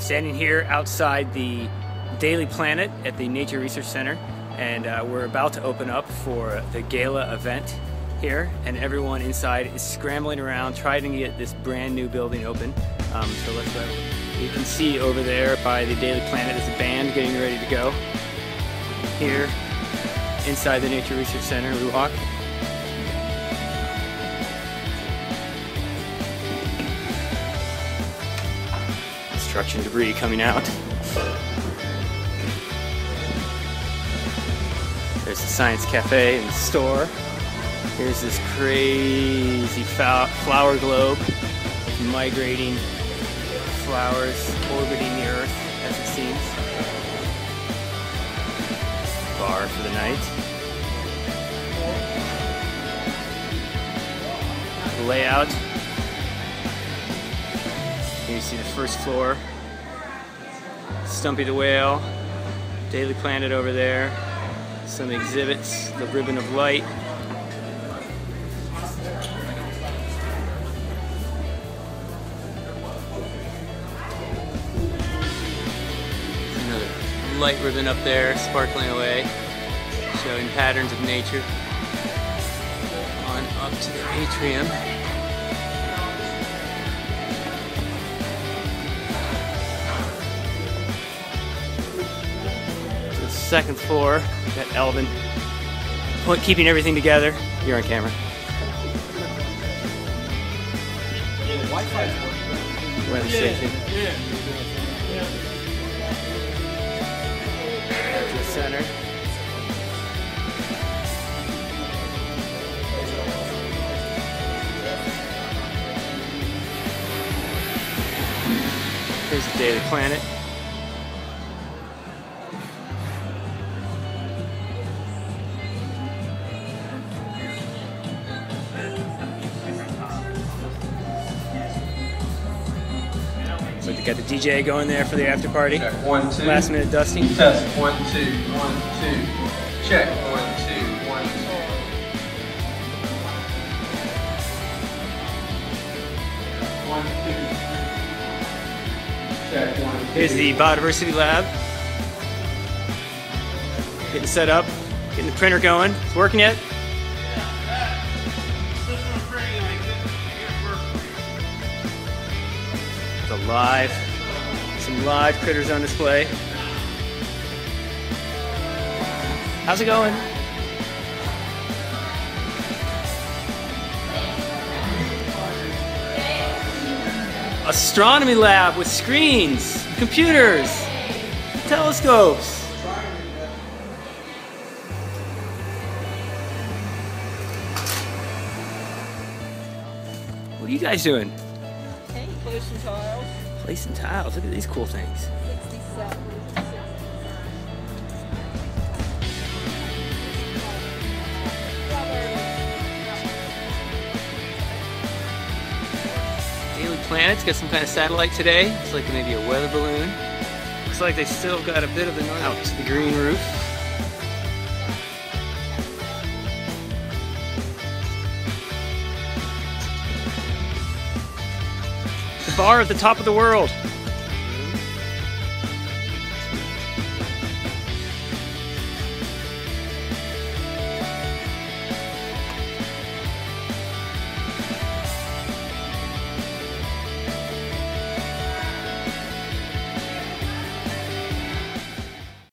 Standing here outside the Daily Planet at the Nature Research Center, and we're about to open up for the Gala event here, and everyone inside is scrambling around trying to get this brand new building open. So let's go. You can see over there by the Daily Planet is a band getting ready to go. Here inside the Nature Research Center we walk. Construction debris coming out. There's the Science Cafe and the store. Here's this crazy flower globe with migrating flowers orbiting the Earth as it seems. Bar for the night. The layout. Here you see the first floor. Stumpy the Whale. Daily Planet over there. Some exhibits. The Ribbon of Light. Another light ribbon up there, sparkling away, showing patterns of nature. On up to the atrium. The second floor, got Elvin keeping everything together. You're on camera. Weather station. Back to the center. Here's the Daily Planet. So you got the DJ going there for the after party. Check 1, 2. Last minute dusting. Test 1, 2, 1, 2. Check 1, 2, 1, 2. 1, 2. Check 1, 2. Here's the Biodiversity Lab. Getting set up, getting the printer going. It's working yet? Some live critters on display. How's it going? Astronomy lab with screens, computers, telescopes. What are you guys doing? Hey, placing tiles. Placing tiles. Look at these cool things. 67. Daily Planet's got some kind of satellite today. It's like maybe a weather balloon. Looks like they still got a bit of the noise out to the green roof. The bar at the top of the world.